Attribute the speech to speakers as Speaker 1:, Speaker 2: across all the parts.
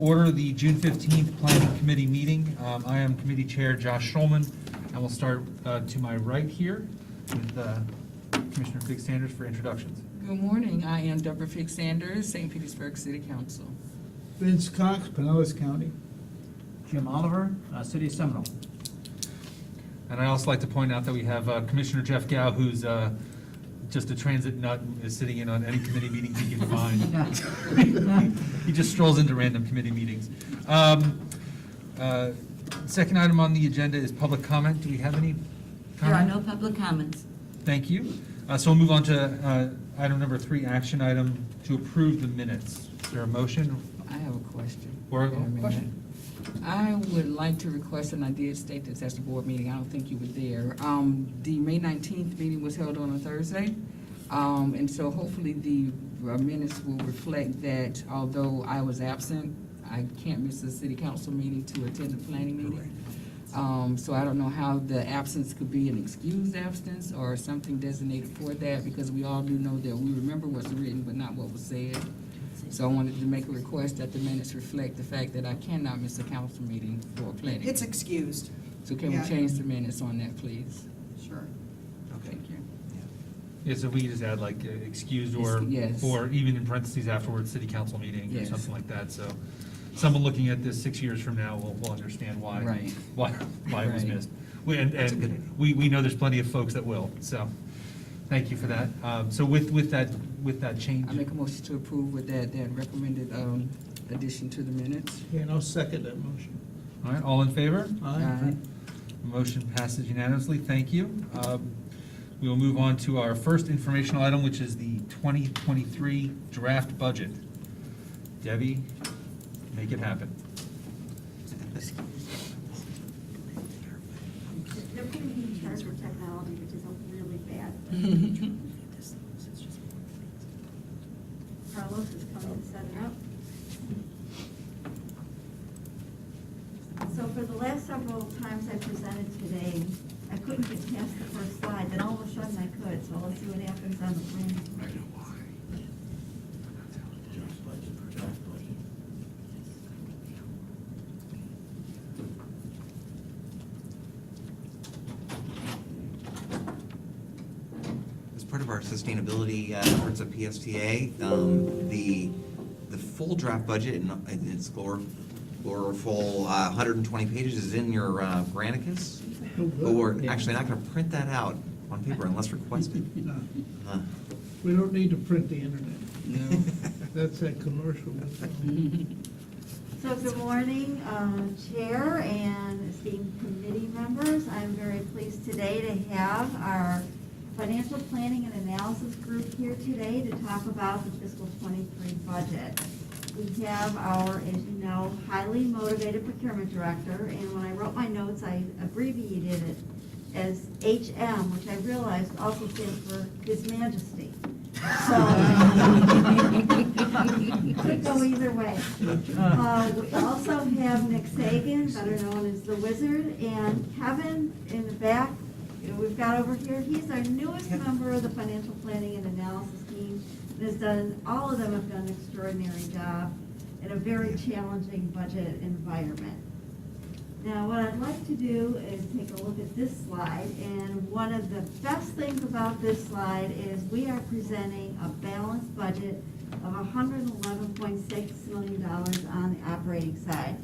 Speaker 1: Order the June 15th Planning Committee meeting. I am Committee Chair Josh Schulman, and we'll start to my right here with Commissioner Fig Sanders for introductions.
Speaker 2: Good morning. I am Deborah Fig Sanders, St. Petersburg City Council.
Speaker 3: Vince Cox, Pinellas County.
Speaker 4: Jim Oliver, City of Seminole.
Speaker 1: And I'd also like to point out that we have Commissioner Jeff Gow, who's just a transit nut, and is sitting in on any committee meetings he can find. He just strolls into random committee meetings. Second item on the agenda is public comment. Do we have any
Speaker 5: There are
Speaker 1: comment?
Speaker 5: no public comments.
Speaker 1: Thank you. So we'll move on to item number 3, action item to approve the minutes. Is there a motion?
Speaker 2: I have a question.
Speaker 1: Or a
Speaker 2: Wait a minute.
Speaker 1: question?
Speaker 2: I would like to request, and I did state this at the board meeting, I don't think you were there. The May 19th meeting was held on a Thursday. And so hopefully the minutes will reflect that although I was absent, I can't miss a city council meeting to attend the planning meeting. So I don't know how the absence could be an excused absence or something designated for that, because we all do know that we remember what's written but not what was said. So I wanted to make a request that the minutes reflect the fact that I cannot miss a council meeting for planning.
Speaker 6: It's excused.
Speaker 2: So can we
Speaker 6: Yeah.
Speaker 2: change the minutes on that, please?
Speaker 6: Sure.
Speaker 2: Thank you.
Speaker 1: Yeah, so we just add like excused or,
Speaker 2: Yes.
Speaker 1: or even in parentheses afterwards, city council meeting or
Speaker 2: Yes.
Speaker 1: something like that. So someone looking at this 6 years from now will understand why,
Speaker 2: Right.
Speaker 1: why it was
Speaker 2: Right.
Speaker 1: missed. And we know there's plenty of folks that will, so thank you for that. So with that change.
Speaker 2: I make a motion to approve with that recommended addition to the minutes.
Speaker 3: Okay, and I'll second that motion.
Speaker 1: All right, all in favor?
Speaker 2: Aye.
Speaker 1: Motion passes unanimously, thank you. We will move on to our first informational item, which is the 2023 draft budget. Debbie, make it happen.
Speaker 7: They're putting me in charge of technology, which is really bad. Carlos is coming to set it up. So for the last several times I presented today, I couldn't get past the first slide, then all of a sudden I could, so let's see what happens on the plan.
Speaker 8: As part of our sustainability efforts at PSTA, the full draft budget in its full 120 pages is in your Granicus, but we're actually not going to print that out on paper unless requested.
Speaker 3: No,
Speaker 8: Uh,
Speaker 3: we don't need to print the internet.
Speaker 2: No.
Speaker 3: That's that commercial.
Speaker 7: So good morning, Chair and esteemed committee members. I'm very pleased today to have our Financial Planning and Analysis Group here today to talk about the fiscal '23 budget. We have our, as you know, highly motivated procurement director, and when I wrote my notes, I abbreviated it as HM, which I realized also stands for His Majesty. So, could go either way. We also have Nick Sagan, better known as the Wizard, and Kevin in the back, we've got over here. He's our newest member of the Financial Planning and Analysis team, and has done, all of them have done an extraordinary job in a very challenging budget environment. Now, what I'd like to do is take a look at this slide, and one of the best things about this slide is we are presenting a balanced budget of $111.6 million on the operating side.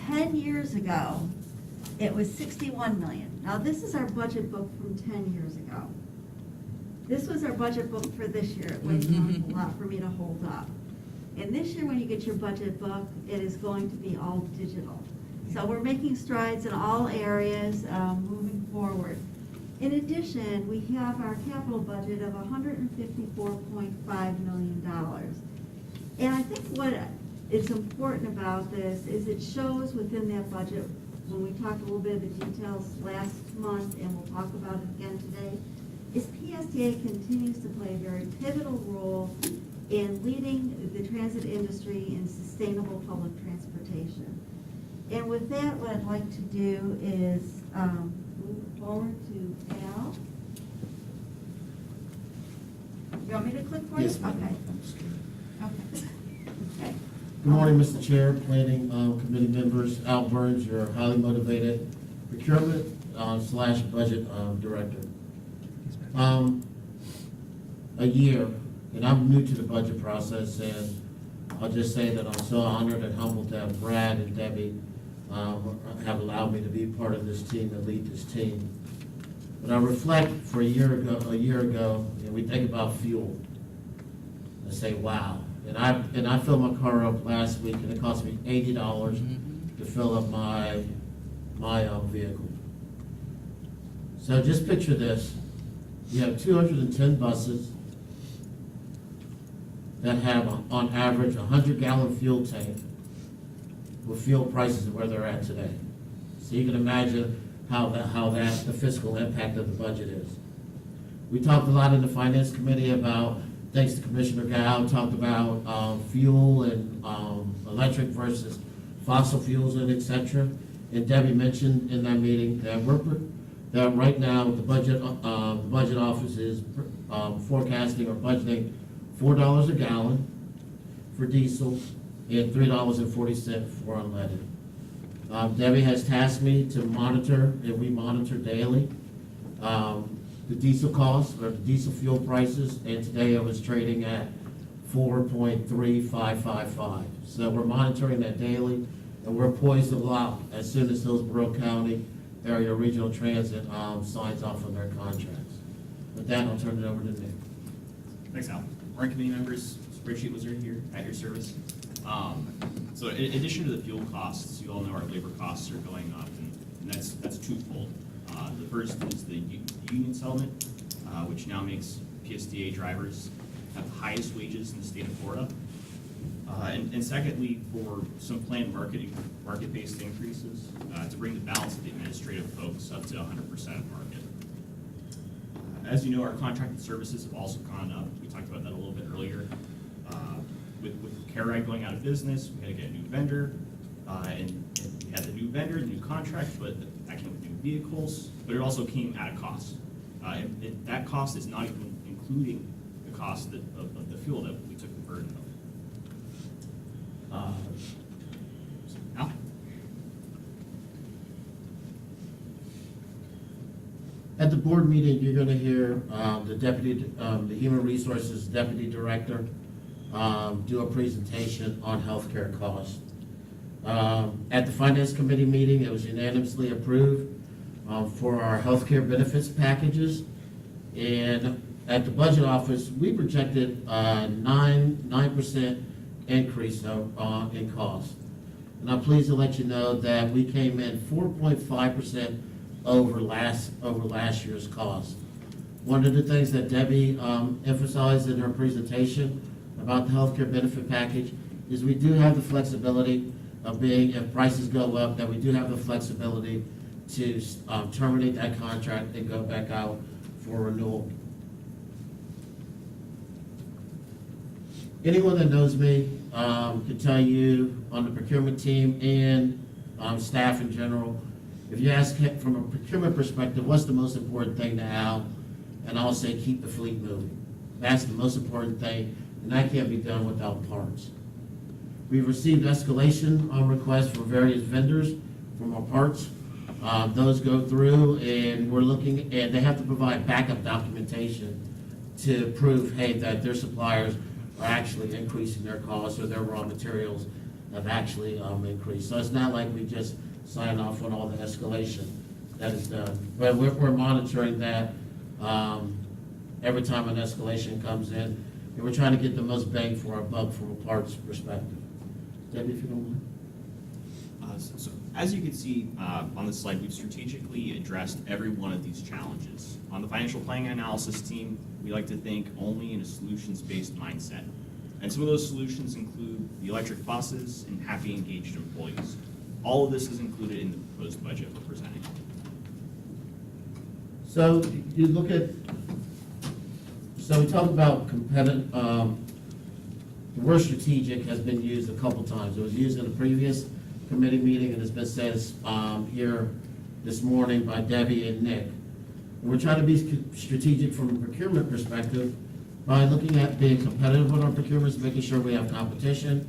Speaker 7: 10 years ago, it was $61 million. Now, this is our budget book from 10 years ago. This was our budget book for this year. It weighs an awful lot for me to hold up. And this year, when you get your budget book, it is going to be all digital. So we're making strides in all areas moving forward. In addition, we have our capital budget of $154.5 million. And I think what is important about this is it shows within that budget, when we talked a little bit of the details last month, and we'll talk about it again today, is PSTA continues to play a very pivotal role in leading the transit industry in sustainable public transportation. And with that, what I'd like to do is move forward to Al. You want me to click for you?
Speaker 4: Yes, ma'am.
Speaker 7: Okay. Okay. Okay.
Speaker 5: Good morning, Mr. Chair, Planning Committee members, Al Burns, your highly motivated procurement slash budget director. A year, and I'm new to the budget process, and I'll just say that I'm so honored and humbled that Brad and Debbie have allowed me to be part of this team and lead this team. When I reflect for a year ago, and we think about fuel, I say, wow. And I filled my car up last week, and it cost me $80 to fill up my vehicle. So just picture this: you have 210 buses that have, on average, 100-gallon fuel tank with fuel prices where they're at today. So you can imagine how the fiscal impact of the budget is. We talked a lot in the Finance Committee about, thanks to Commissioner Gao, talked about fuel and electric versus fossil fuels and et cetera. And Debbie mentioned in that meeting that right now the budget office is forecasting or budgeting $4 a gallon for diesel and $3.40 for unleaded. Debbie has tasked me to monitor, and we monitor daily, the diesel costs or the diesel fuel prices, and today I was trading at 4.3555. So we're monitoring that daily, and we're poised to lock as soon as Hillsborough County Area Regional Transit signs off on their contracts. With that, I'll turn it over to Nick.
Speaker 6: Thanks, Al. Our committee members, spreadsheet wizard here at your service. So in addition to the fuel costs, you all know our labor costs are going up, and that's twofold. The first is the union settlement, which now makes PSDA drivers have the highest wages in the state of Florida. And secondly, for some planned market-based increases to bring the balance of the administrative folks up to 100% market. As you know, our contracted services have also gone up. We talked about that a little bit earlier. With CareRide going out of business, we had to get a new vendor, and we had the new vendor, the new contract, but that came with new vehicles, but it also came at a cost. And that cost is not even including the cost of the fuel that we took the burden of. Al?
Speaker 5: At the board meeting, you're gonna hear the Human Resources Deputy Director do a presentation on healthcare costs. At the Finance Committee meeting, it was unanimously approved for our healthcare benefits packages. And at the Budget Office, we projected 9% increase in cost. And I'm pleased to let you know that we came in 4.5% over last year's cost. One of the things that Debbie emphasized in her presentation about the healthcare benefit package is we do have the flexibility of being, if prices go up, that we do have the flexibility to terminate that contract and go back out for renewal. Anyone that knows me can tell you on the procurement team and staff in general, if you ask from a procurement perspective, what's the most important thing to Al? And I'll say keep the fleet moving. That's the most important thing, and that can't be done without parts. We've received escalation requests for various vendors from our parts. Those go through, and we're looking, and they have to provide backup documentation to prove, hey, that their suppliers are actually increasing their costs or their raw materials have actually increased. So it's not like we just sign off on all the escalation that is done. But we're monitoring that every time an escalation comes in, and we're trying to get the most bang for our buck from a parts perspective. Debbie, if you don't mind.
Speaker 6: So as you can see on the slide, we've strategically addressed every one of these challenges. On the financial planning and analysis team, we like to think only in a solutions-based mindset. And some of those solutions include the electric buses and happy, engaged employees. All of this is included in the proposed budget we're presenting.
Speaker 5: So you look at, so we talk about competitive, the word strategic has been used a couple times. It was used in a previous committee meeting, and it's been said here this morning by Debbie and Nick. And we're trying to be strategic from a procurement perspective by looking at being competitive with our procurements, making sure we have competition,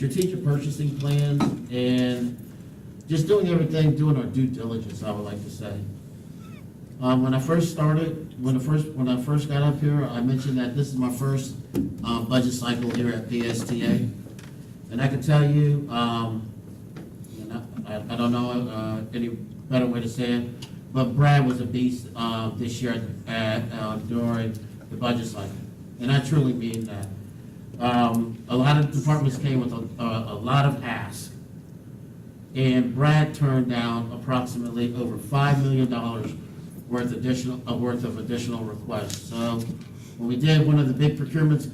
Speaker 5: strategic purchasing plans, and just doing everything, doing our due diligence, I would like to say. When I first started, when I first got up here, I mentioned that this is my first budget cycle here at PSTA. And I can tell you, and I don't know any better way to say it, but Brad was a beast this year during the budget cycle. And I truly mean that. A lot of departments came with a lot of asks. And Brad turned down approximately over $5 million worth of additional requests. So when we did one of the big procurements,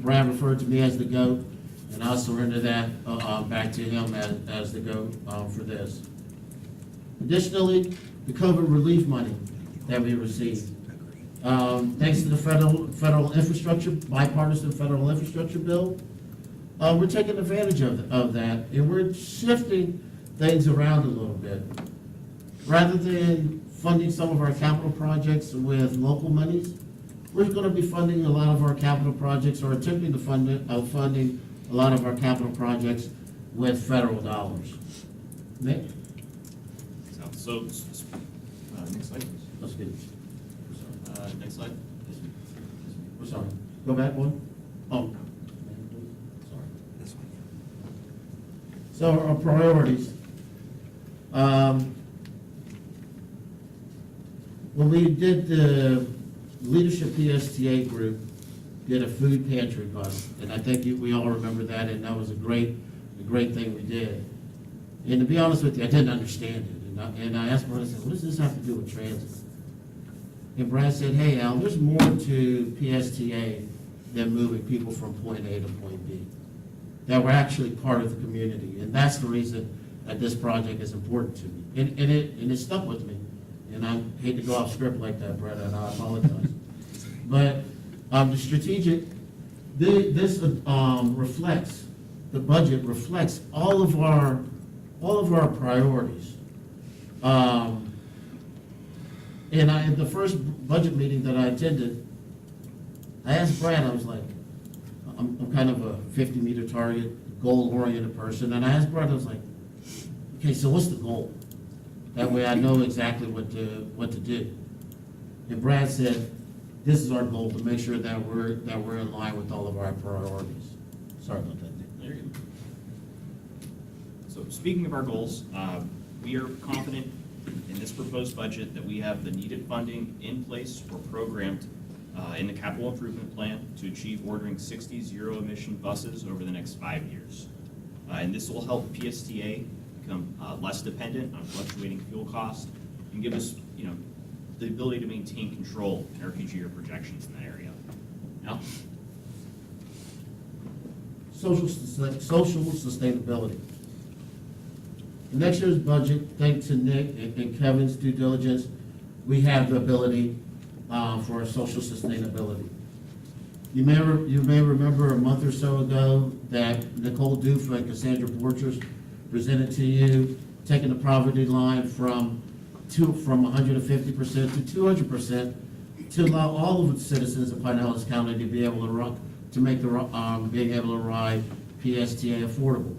Speaker 5: Brad referred to me as the GOAT, and I'll surrender that back to him as the GOAT for this. Additionally, the COVID relief money that we received. Thanks to the federal infrastructure, bipartisan federal infrastructure bill, we're taking advantage of that, and we're shifting things around a little bit. Rather than funding some of our capital projects with local monies, we're going to be funding a lot of our capital projects, or attempting to funding a lot of our capital projects with federal dollars. Nick?
Speaker 6: So, next slide, please.
Speaker 5: Let's get it.
Speaker 6: Next slide.
Speaker 5: We're sorry. Go back one. Oh. Sorry.
Speaker 8: This one.
Speaker 5: So our priorities. When we did the Leadership PSTA group, did a food pantry bus, and I think we all remember that, and that was a great thing we did. And to be honest with you, I didn't understand it, and I asked Brad, I said, what does this have to do with transit? And Brad said, hey, Al, there's more to PSTA than moving people from point A to point B. That we're actually part of the community, and that's the reason that this project is important to me. And it stuck with me. And I hate to go off script like that, Brad, and I apologize. But the strategic, this reflects, the budget reflects all of our priorities. And in the first budget meeting that I attended, I asked Brad, I was like, I'm kind of a 50-meter target, goal-oriented person, and I asked Brad, I was like, okay, so what's the goal? That way I know exactly what to do. And Brad said, this is our goal, to make sure that we're in line with all of our priorities. Sorry about that, Nick.
Speaker 6: There you go. So speaking of our goals, we are confident in this proposed budget that we have the needed funding in place or programmed in the capital improvement plan to achieve ordering 60 zero-emission buses over the next 5 years. And this will help PSTA become less dependent on fluctuating fuel costs and give us, the ability to maintain control in our future year projections in that area. Now,
Speaker 5: Social sustainability. The next year's budget, thanks to Nick and Kevin's due diligence, we have the ability for social sustainability. You may remember a month or so ago that Nicole Dufa and Cassandra Borchers presented to you, taking the poverty line from 150% to 200% to allow all of the citizens of Pinellas County to be able to make being able to ride PSTA affordable.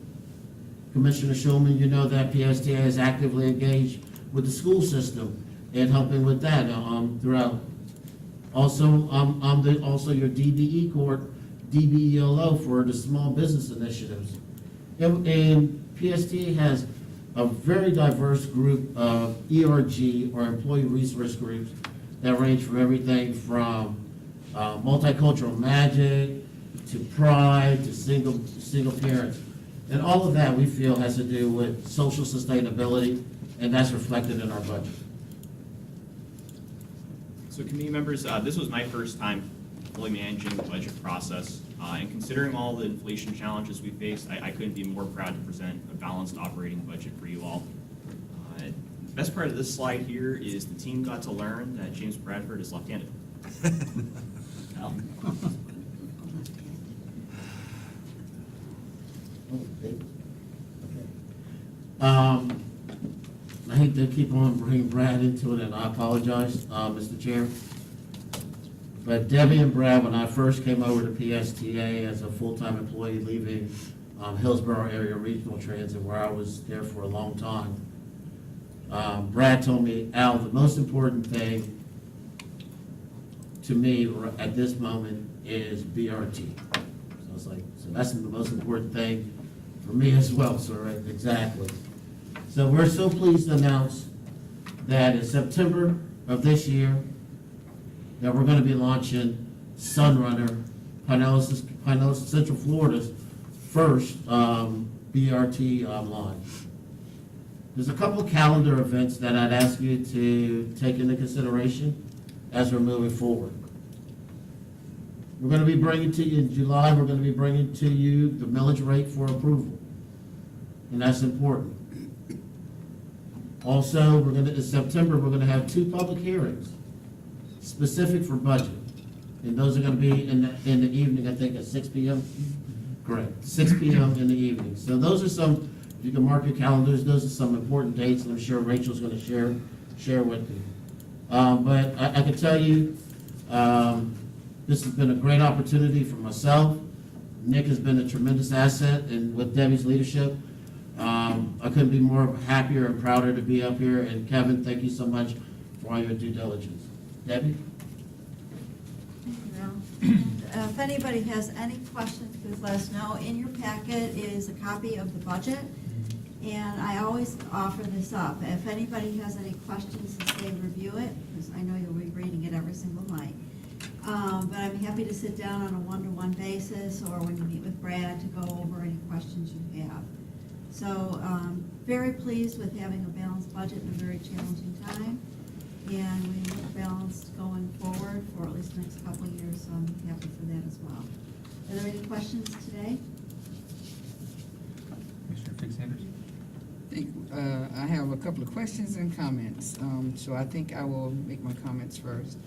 Speaker 5: Commissioner Schulman, you know that PSTA is actively engaged with the school system and helping with that throughout. Also, I'm also your DBE court, DBELO for the small business initiatives. And PSTA has a very diverse group of ERG, or employee resource groups, that range from everything from multicultural magic to pride to single parents. And all of that, we feel, has to do with social sustainability, and that's reflected in our budget.
Speaker 6: so committee members, this was my first time fully managing the budget process. And considering all the inflation challenges we faced, I couldn't be more proud to present a balanced operating budget for you all. The best part of this slide here is the team got to learn that James Bradford is left-handed. Al?
Speaker 5: I hate to keep on bringing Brad into it, and I apologize, Mr. Chair. But Debbie and Brad, when I first came over to PSTA as a full-time employee leaving Hillsborough Area Regional Transit, where I was there for a long time. Brad told me, Al, the most important thing to me at this moment is BRT. So I was like, so that's the most important thing for me as well, so right, exactly. So we're so pleased to announce that in September of this year, that we're gonna be launching Sunrunner, Pinellas, Central Florida's first BRT line. There's a couple of calendar events that I'd ask you to take into consideration as we're moving forward. We're gonna be bringing to you in July, we're gonna be bringing to you the millage rate for approval. And that's important. Also, in September, we're gonna have 2 public hearings specific for budget. And those are gonna be in the evening, I think at 6 p.m. Correct, 6 p.m. in the evening. So those are some, if you can mark your calendars, those are some important dates, and I'm sure Rachel's gonna share with you. But I can tell you, this has been a great opportunity for myself. Nick has been a tremendous asset, and with Debbie's leadership, I couldn't be more happier and prouder to be up here. And Kevin, thank you so much for all your due diligence. Debbie?
Speaker 7: If anybody has any questions, please let us know. In your packet is a copy of the budget, and I always offer this up. If anybody has any questions, to say review it, because I know you'll be reading it every single night. But I'm happy to sit down on a one-to-one basis, or when you meet with Brad, to go over any questions you have. So, very pleased with having a balanced budget in a very challenging time, and we look balanced going forward for at least the next couple of years, so I'm happy for that as well. Are there any questions today?
Speaker 1: Commissioner Fix Sanders?
Speaker 2: I have a couple of questions and comments, so I think I will make my comments first.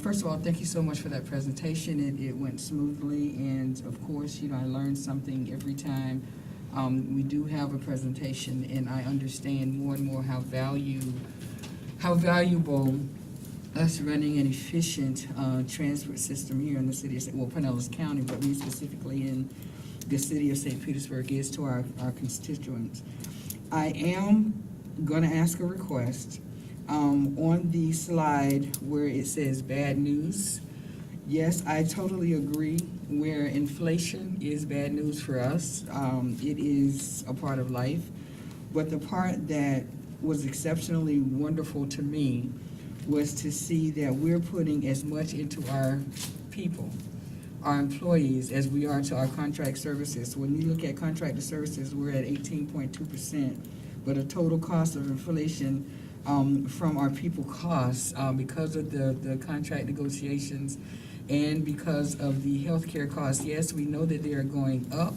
Speaker 2: First of all, thank you so much for that presentation. It went smoothly, and of course, I learned something every time we do have a presentation, and I understand more and more how valuable us running an efficient transport system here in the city of, Pinellas County, but me specifically in the city of St. Petersburg is to our constituents. I am going to ask a request. On the slide where it says bad news, yes, I totally agree. Where inflation is bad news for us, it is a part of life. But the part that was exceptionally wonderful to me was to see that we're putting as much into our people, our employees, as we are to our contract services. When you look at contracted services, we're at 18.2%, but a total cost of inflation from our people costs, because of the contract negotiations and because of the healthcare costs. Yes, we know that they are going up,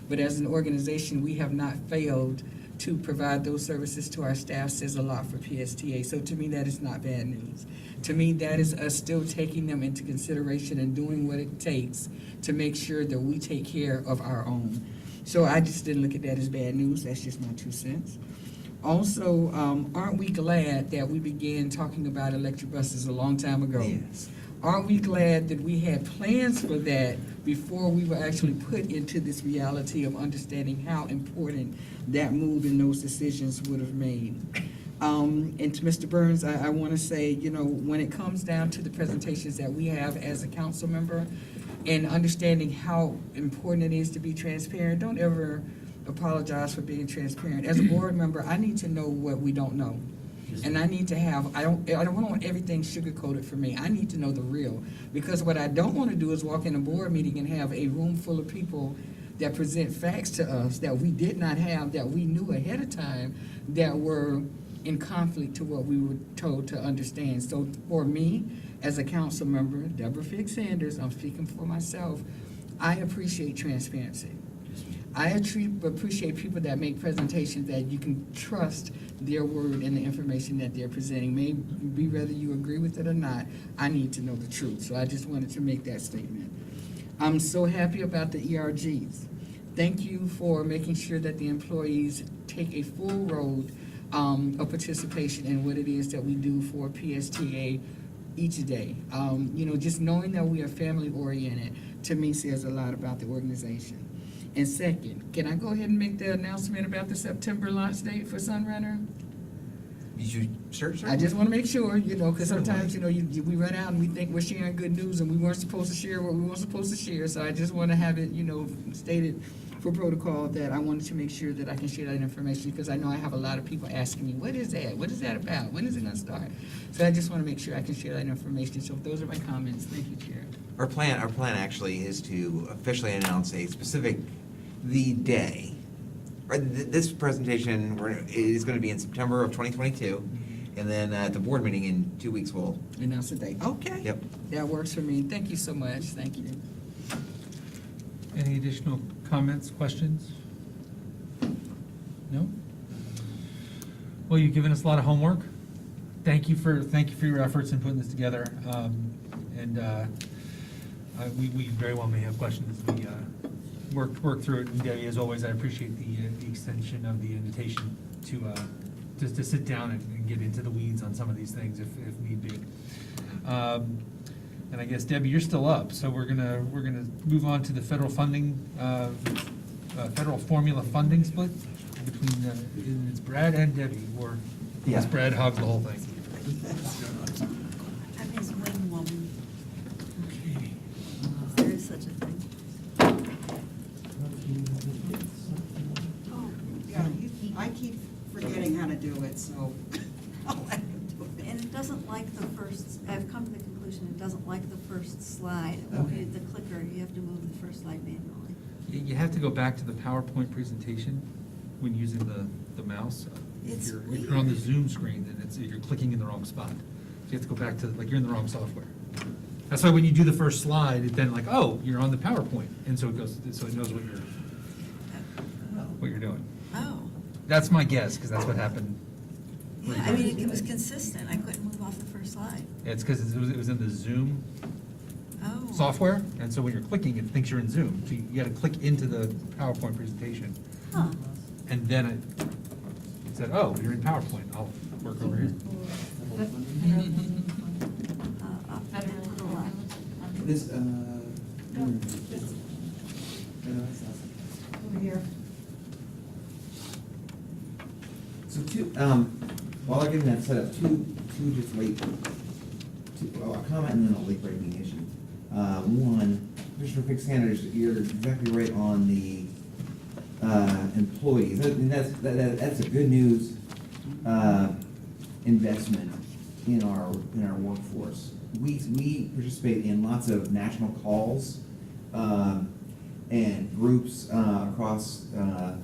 Speaker 2: but as an organization, we have not failed to provide those services to our staff. Says a lot for PSTA. So to me, that is not bad news. To me, that is us still taking them into consideration and doing what it takes to make sure that we take care of our own. So I just didn't look at that as bad news. That's just my 2 cents. Also, aren't we glad that we began talking about electric buses a long time ago?
Speaker 8: Yes.
Speaker 2: Aren't we glad that we had plans for that before we were actually put into this reality of understanding how important that move and those decisions would have made? And to Mr. Burns, I want to say, when it comes down to the presentations that we have as a council member and understanding how important it is to be transparent, don't ever apologize for being transparent. As a board member, I need to know what we don't know. And I need to have, I don't want everything sugar-coated for me. I need to know the real. Because what I don't want to do is walk in a board meeting and have a room full of people that present facts to us that we did not have, that we knew ahead of time, that were in conflict to what we were told to understand. So for me, as a council member, Deborah Fix Sanders, I'm speaking for myself, I appreciate transparency. I appreciate people that make presentations that you can trust their word and the information that they're presenting. Maybe whether you agree with it or not, I need to know the truth. So I just wanted to make that statement. I'm so happy about the ERGs. Thank you for making sure that the employees take a full road of participation in what it is that we do for PSTA each day. Just knowing that we are family oriented, to me, says a lot about the organization. And second, can I go ahead and make the announcement about the September launch date for Sunrunner?
Speaker 8: Sure.
Speaker 2: I just want to make sure, because sometimes, we run out and we think we're sharing good news and we weren't supposed to share what we weren't supposed to share. So I just want to have it, stated for protocol that I wanted to make sure that I can share that information because I know I have a lot of people asking me, what is that? What is that about? When is it going to start? So I just want to make sure I can share that information. So those are my comments. Thank you, Chair.
Speaker 8: Our plan actually is to officially announce the day. This presentation is going to be in September of 2022, and then at the board meeting in 2 weeks, we'll.
Speaker 2: Announce the date. Okay.
Speaker 8: Yep.
Speaker 2: That works for me. Thank you so much. Thank you.
Speaker 1: Any additional comments, questions? No? Well, you've given us a lot of homework. Thank you for your efforts in putting this together. We very well may have questions as we work through it. And Debbie, as always, I appreciate the extension of the invitation to sit down and get into the weeds on some of these things if need be. And I guess, Debbie, you're still up, so we're gonna move on to the federal funding, federal formula funding split between it's Brad and Debbie, or
Speaker 8: Yeah.
Speaker 1: Brad hogs the whole thing.
Speaker 9: I'm his wing woman,
Speaker 1: Okay.
Speaker 9: if there is such a thing.
Speaker 10: Oh, yeah, I keep forgetting how to do it, so I'll let him do it.
Speaker 7: And it doesn't like the first, I've come to the conclusion, it doesn't like the first slide.
Speaker 8: Okay.
Speaker 7: The clicker, you have to move the first slide manually.
Speaker 1: You have to go back to the PowerPoint presentation when using the mouse.
Speaker 7: It's
Speaker 1: If you're on the Zoom screen, then you're clicking in the wrong spot. So you have to go back to, you're in the wrong software. That's why when you do the first slide, it then you're on the PowerPoint, and so it knows what you're doing.
Speaker 9: Oh,
Speaker 1: That's my guess, because that's what happened.
Speaker 9: yeah, I mean, it was consistent, I couldn't move off the first slide.
Speaker 1: It's because it was in the Zoom
Speaker 9: Oh.
Speaker 1: software, and so when you're clicking, it thinks you're in Zoom. So you gotta click into the PowerPoint presentation,
Speaker 7: Huh.
Speaker 1: and then it said, oh, you're in PowerPoint, I'll work over here.
Speaker 7: Up and to the left.
Speaker 8: This,
Speaker 10: Over here.
Speaker 8: So while I'm getting that set up, two a comment and then a late breaking issue. One, Commissioner Fix Sanders, you're exactly right on the employees. That's a good news investment in our workforce. We participate in lots of national calls and groups across the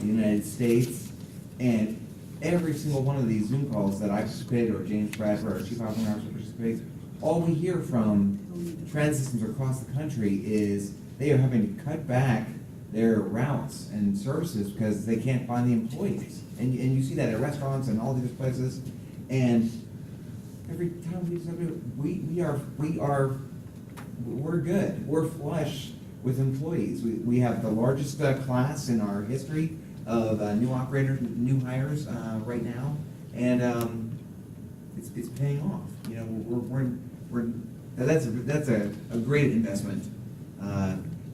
Speaker 8: United States, and every single one of these Zoom calls that I participate, or James Bradford, our Chief Operating Officer participates, all we hear from transit systems across the country is they are having to cut back their routes and services because they can't find the employees. And you see that at restaurants and all these places. And every time we do something, we're good. We're flush with employees. We have the largest class in our history of new operators, new hires right now, and it's paying off. That's a great investment.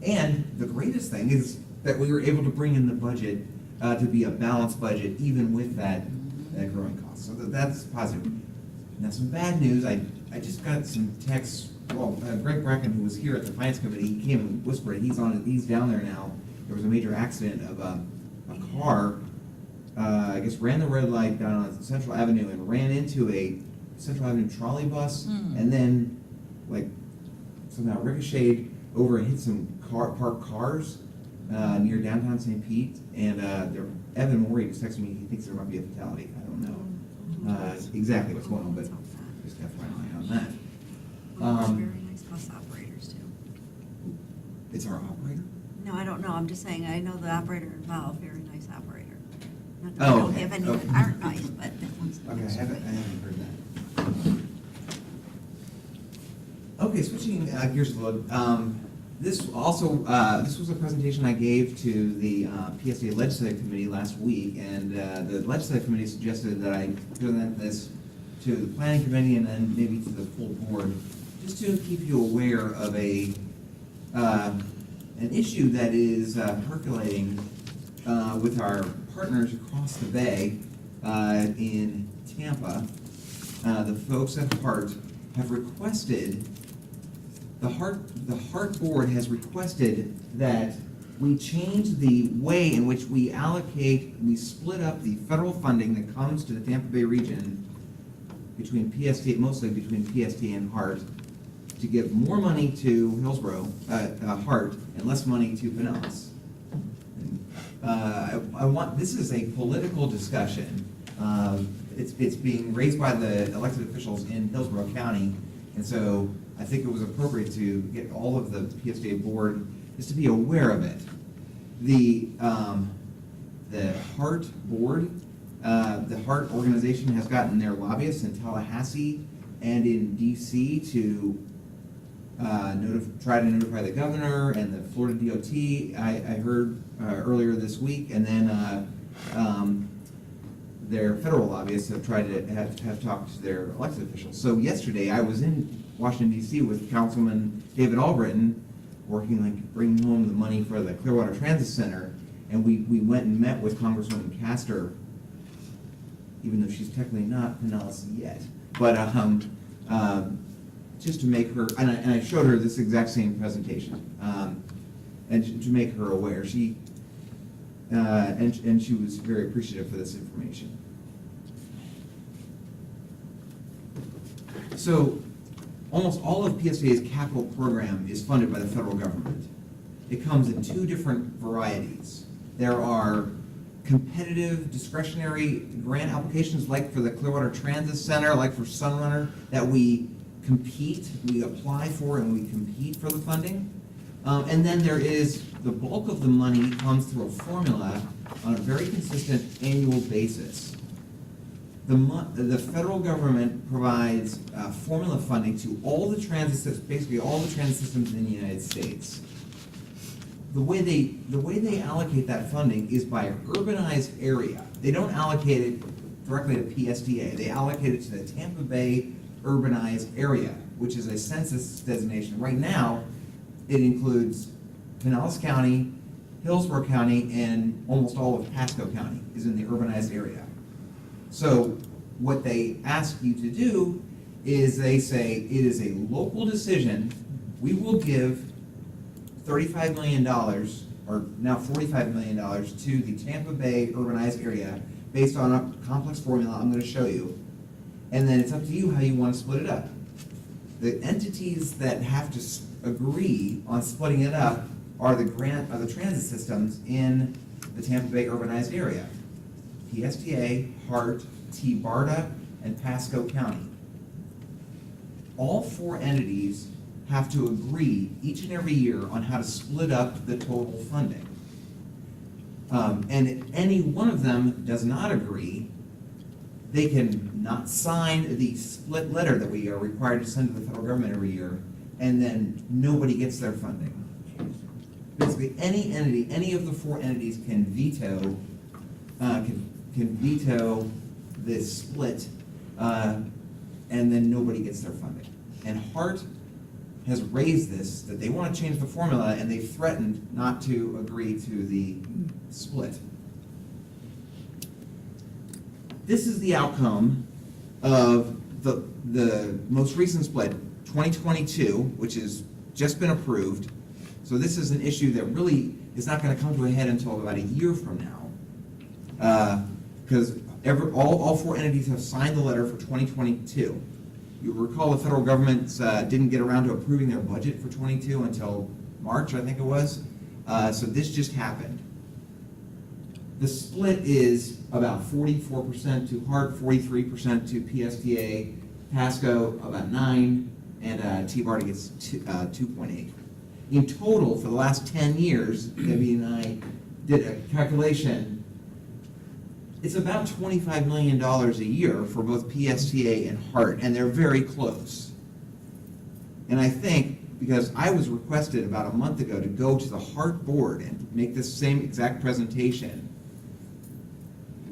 Speaker 8: And the greatest thing is that we were able to bring in the budget to be a balanced budget, even with that growing cost. So that's positive. Now, some bad news. I just got some texts. Well, Greg Bracken, who was here at the Finance Committee, he came and whispered. He's down there now. There was a major accident of a car. I guess ran the red light down on Central Avenue and ran into a Central Avenue trolley bus, and then somehow ricocheted over and hit some parked cars near downtown St. Pete. And Evan Morey was texting me. He thinks there might be a fatality. I don't know exactly what's going on, but just FYI on that.
Speaker 9: Well, we're very nice bus operators too.
Speaker 8: It's our operator.
Speaker 9: No, I don't know, I'm just saying, I know the operator involved, very nice operator. Not that
Speaker 8: Oh,
Speaker 9: we don't
Speaker 8: okay.
Speaker 9: have any
Speaker 8: Okay.
Speaker 9: that aren't nice, but that one's
Speaker 8: Okay, I
Speaker 9: nice.
Speaker 8: haven't heard that. Okay, switching gears a little. This was a presentation I gave to the PSA Legislative Committee last week, and the Legislative Committee suggested that I present this to the Planning Committee and then maybe to the full board, just to keep you aware of a an issue that is percolating with our partners across the bay in Tampa. The folks at HART have requested, the HART board has requested that we change the way in which we split up the federal funding that comes to the Tampa Bay region between PST, mostly between PST and HART, to give more money to Hillsborough, HART, and less money to Pinellas. This is a political discussion. It's being raised by the elected officials in Hillsborough County, and so I think it was appropriate to get all of the PSTA board is to be aware of it. The HART board, the HART organization has gotten their lobbyists in Tallahassee and in DC to try to notify the governor and the Florida DOT. I heard earlier this week, and then their federal lobbyists have tried to have talked to their elected officials. So yesterday, I was in Washington D.C. with Councilman David Albritton, bringing home the money for the Clearwater Transit Center, and we went and met with Congresswoman Castor, even though she's technically not Pinellas yet, but just to make her, and I showed her this exact same presentation, and to make her aware. And she was very appreciative for this information. So, almost all of PSA's capital program is funded by the federal government. It comes in two different varieties. There are competitive discretionary grant applications, like for the Clearwater Transit Center, like for Sunrunner, that we apply for and we compete for the funding. And then there is, the bulk of the money comes through a formula on a very consistent annual basis. The federal government provides formula funding to all the transit systems, basically all the transit systems in the United States. The way they allocate that funding is by urbanized area. They don't allocate it directly to PSTA. They allocate it to the Tampa Bay urbanized area, which is a census designation. Right now, it includes Pinellas County, Hillsborough County, and almost all of Pasco County is in the urbanized area. So what they ask you to do is they say it is a local decision. We will give $35 million, or now $45 million, to the Tampa Bay urbanized area based on a complex formula I'm going to show you. And then it's up to you how you want to split it up. The entities that have to agree on splitting it up are the transit systems in the Tampa Bay urbanized area. PSTA, HART, T-BARTA, and Pasco County. All four entities have to agree each and every year on how to split up the total funding. And if any one of them does not agree, they can not sign the split letter that we are required to send to the federal government every year, and then nobody gets their funding. Basically, any entity, any of the four entities can veto this split, and then nobody gets their funding. And HART has raised this, that they want to change the formula, and they threatened not to agree to the split. This is the outcome of the most recent split, 2022, which has just been approved. So this is an issue that really is not going to come to a head until about a year from now, because all four entities have signed the letter for 2022. You recall the federal government didn't get around to approving their budget for 22 until March, I think it was. So this just happened. The split is about 44% to HART, 43% to PSTA, Pasco about 9%, and T-BARTA gets 2.8%. In total, for the last 10 years, Debbie and I did a calculation. It's about $25 million a year for both PSTA and HART, and they're very close. And I think, because I was requested about a month ago to go to the HART board and make this same exact presentation,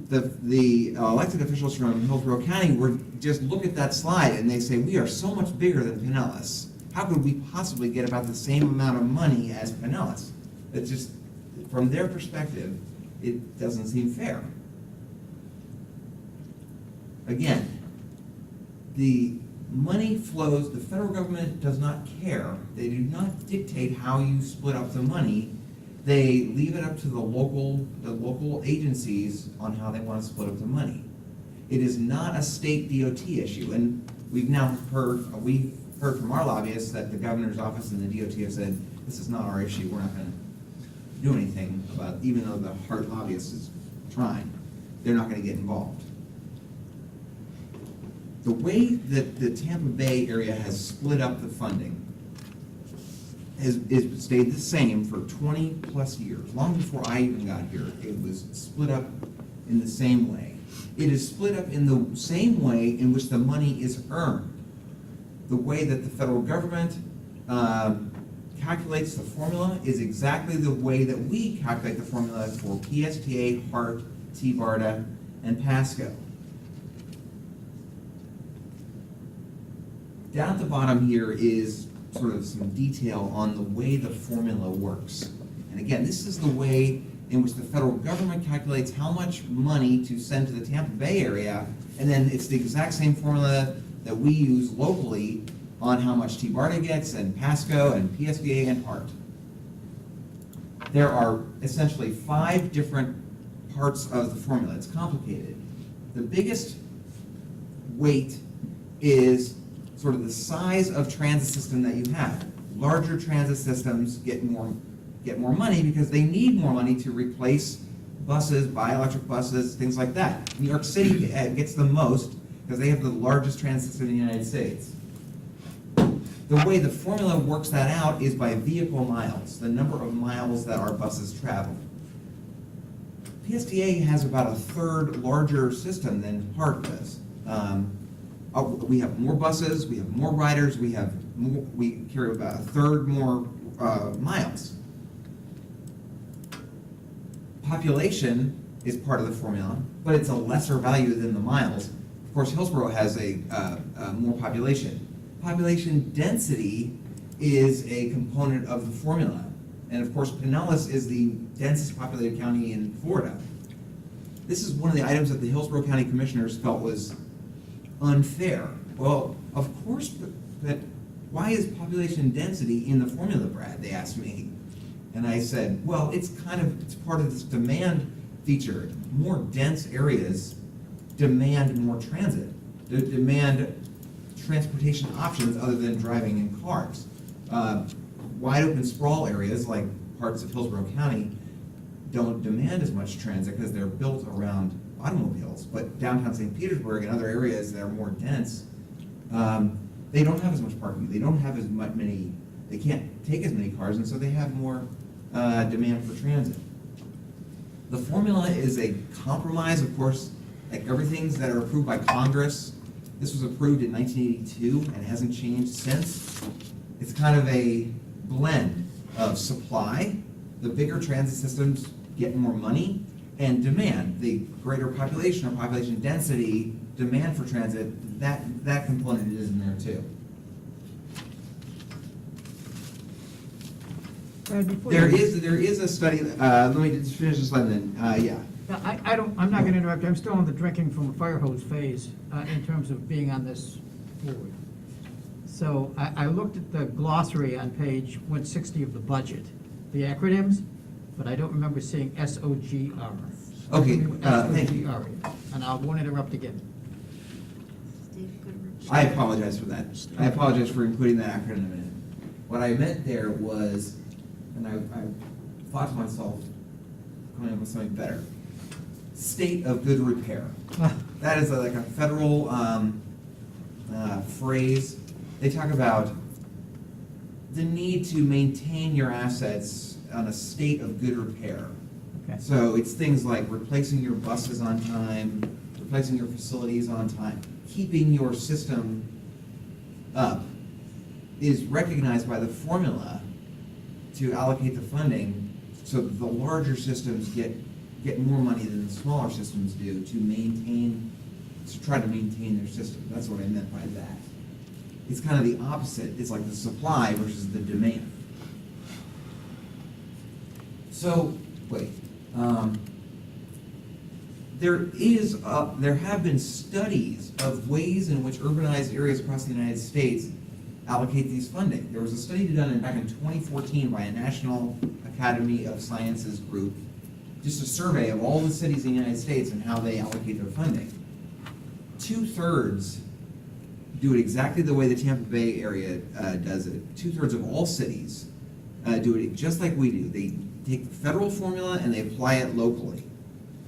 Speaker 8: the elected officials from Hillsborough County were just look at that slide and they say, we are so much bigger than Pinellas. How could we possibly get about the same amount of money as Pinellas? It's just, from their perspective, it doesn't seem fair. Again, the money flows, the federal government does not care. They do not dictate how you split up the money. They leave it up to the local agencies on how they want to split up the money. It is not a state DOT issue, and we've heard from our lobbyists that the governor's office and the DOT have said, this is not our issue, we're not gonna do anything about it, even though the Hart lobbyist is trying. They're not gonna get involved. The way that the Tampa Bay area has split up the funding is stayed the same for 20-plus years. Long before I even got here, it was split up in the same way. It is split up in the same way in which the money is earned. The way that the federal government calculates the formula is exactly the way that we calculate the formula for PSTA, HART, TBARDA, and PASCO. Down at the bottom here is sort of some detail on the way the formula works. And again, this is the way in which the federal government calculates how much money to send to the Tampa Bay area, and then it's the exact same formula that we use locally on how much TBARDA gets, and PASCO, and PSBA, and HART. There are essentially 5 different parts of the formula. It's complicated. The biggest weight is sort of the size of transit system that you have. Larger transit systems get more money because they need more money to replace buses, buy electric buses, things like that. New York City gets the most because they have the largest transit system in the United States. The way the formula works that out is by vehicle miles, the number of miles that our buses travel. PSTA has about a third larger system than HART does. We have more buses, we have more riders, we carry about a third more miles. Population is part of the formula, but it's a lesser value than the miles. Of course, Hillsborough has a more population. Population density is a component of the formula. And of course, Pinellas is the densest populated county in Florida. This is one of the items that the Hillsborough County Commissioners felt was unfair. Well, of course, but why is population density in the formula, Brad? They asked me. And I said, well, it's part of this demand feature. More dense areas demand more transit, demand transportation options other than driving in cars. Wide open sprawl areas like parts of Hillsborough County don't demand as much transit because they're built around automobiles. But downtown St. Petersburg and other areas that are more dense, they don't have as much parking. They don't have as many, they can't take as many cars, and so they have more demand for transit. The formula is a compromise, of course, like everything's that are approved by Congress. This was approved in 1982 and hasn't changed since. It's kind of a blend of supply, the bigger transit systems get more money, and demand, the greater population or population density, demand for transit, that component is in there too. There is a study, let me just finish this slide then, yeah.
Speaker 4: I'm not gonna interrupt you, I'm still in the drinking from a fire hose phase, in terms of being on this board. So I looked at the glossary on page 160 of the budget, the acronyms, but I don't remember seeing SOGR.
Speaker 8: Okay, thank you.
Speaker 4: SOGR, and I won't interrupt again.
Speaker 8: I apologize for that. I apologize for including that acronym in it. What I meant there was, and I thought to myself, coming up with something better. State of good repair. That is like a federal phrase. They talk about the need to maintain your assets on a state of good repair.
Speaker 4: Okay.
Speaker 8: So it's things like replacing your buses on time, replacing your facilities on time, keeping your system up is recognized by the formula to allocate the funding so that the larger systems get more money than the smaller systems do to try to maintain their system. That's what I meant by that. It's kind of the opposite. It's like the supply versus the demand. So, wait, there have been studies of ways in which urbanized areas across the United States allocate these funding. There was a study done back in 2014 by a National Academy of Sciences group, just a survey of all the cities in the United States and how they allocate their funding. 2/3 do it exactly the way the Tampa Bay area does it. 2/3 of all cities do it just like we do. They take the federal formula and they apply it locally.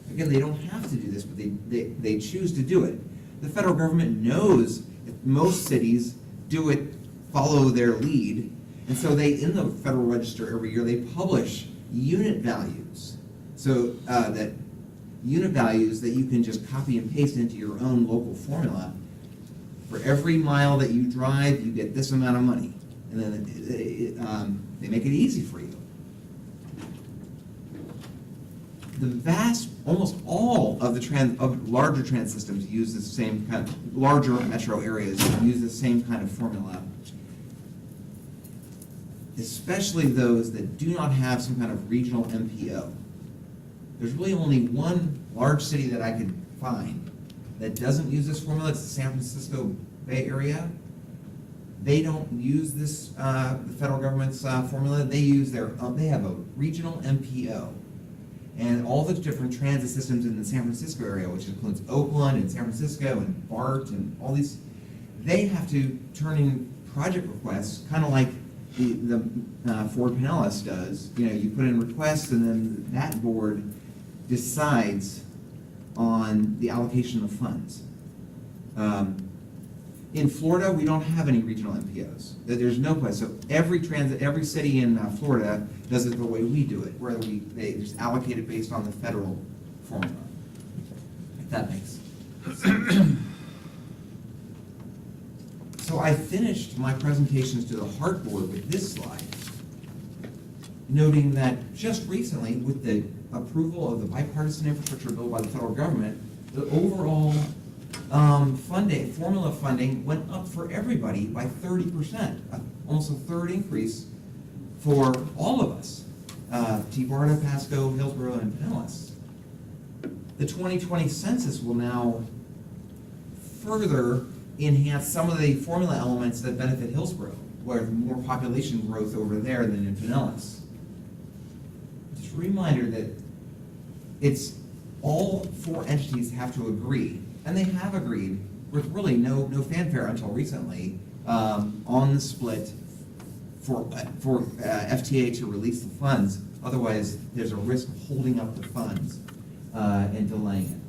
Speaker 8: Again, they don't have to do this, but they choose to do it. The federal government knows if most cities do it, follow their lead, and so they, in the Federal Register every year, they publish unit values. So that unit values that you can just copy and paste into your own local formula. For every mile that you drive, you get this amount of money. And then they make it easy for you. Almost all of the larger transit systems use the same kind of, larger metro areas use the same kind of formula. Especially those that do not have some kind of regional MPO. There's really only one large city that I could find that doesn't use this formula. It's the San Francisco Bay Area. They don't use this, the federal government's formula. They use they have a regional MPO. And all the different transit systems in the San Francisco area, which includes Oakland and San Francisco and BART and all these, they have to turn in project requests, kind of like the Ford Pinellas does. You know, you put in requests and then that board decides on the allocation of funds. In Florida, we don't have any regional MPOs. There's no place. So every city in Florida does it the way we do it, where they just allocate it based on the federal formula. If that makes sense. So I finished my presentations to the Heart Board with this slide, noting that just recently, with the approval of the bipartisan infrastructure bill by the federal government, the overall formula funding went up for everybody by 30%, almost a third increase for all of us, T-Barda, Pasco, Hillsborough, and Pinellas. The 2020 census will now further enhance some of the formula elements that benefit Hillsborough, where there's more population growth over there than in Pinellas. Just a reminder that it's all four entities have to agree, and they have agreed with really no fanfare until recently on the split for FTA to release the funds. Otherwise, there's a risk of holding up the funds and delaying it.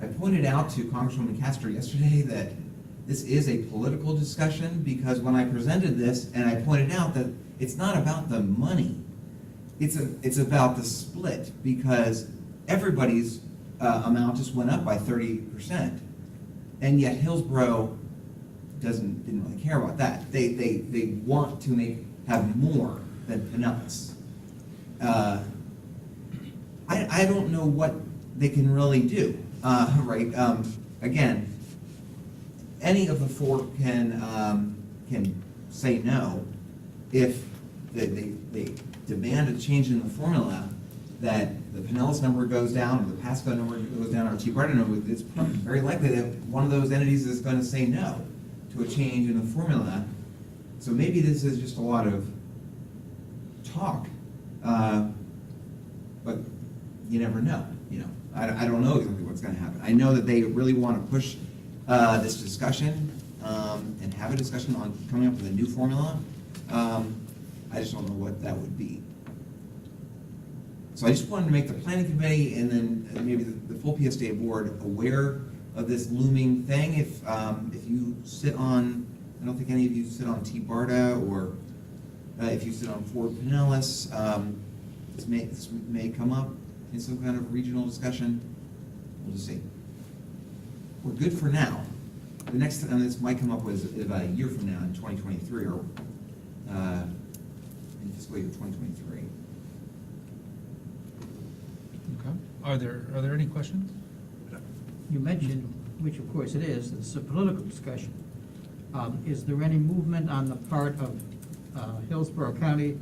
Speaker 8: I pointed out to Congresswoman Castor yesterday that this is a political discussion, because when I presented this and I pointed out that it's not about the money, it's about the split, because everybody's amount just went up by 30%, and yet Hillsborough didn't really care about that. They want to have more than Pinellas. I don't know what they can really do. Right? Again, any of the four can say no if they demand a change in the formula, that the Pinellas number goes down, or the Pasco number goes down, or T-Barda number. It's very likely that one of those entities is going to say no to a change in the formula. So maybe this is just a lot of talk, but you never know. You know, I don't know exactly what's going to happen. I know that they really want to push this discussion and have a discussion on coming up with a new formula. I just don't know what that would be. So I just wanted to make the planning committee and then maybe the full PSDA board aware of this looming thing. If you sit on, I don't think any of you sit on T-Barda, or if you sit on Ford Pinellas, this may come up in some kind of regional discussion. We'll just see. We're good for now. The next time this might come up was about a year from now, in 2023, or in fiscal year 2023.
Speaker 1: Okay. Are there any questions?
Speaker 4: You mentioned, which of course it is, it's a political discussion. Is there any movement on the part of Hillsborough County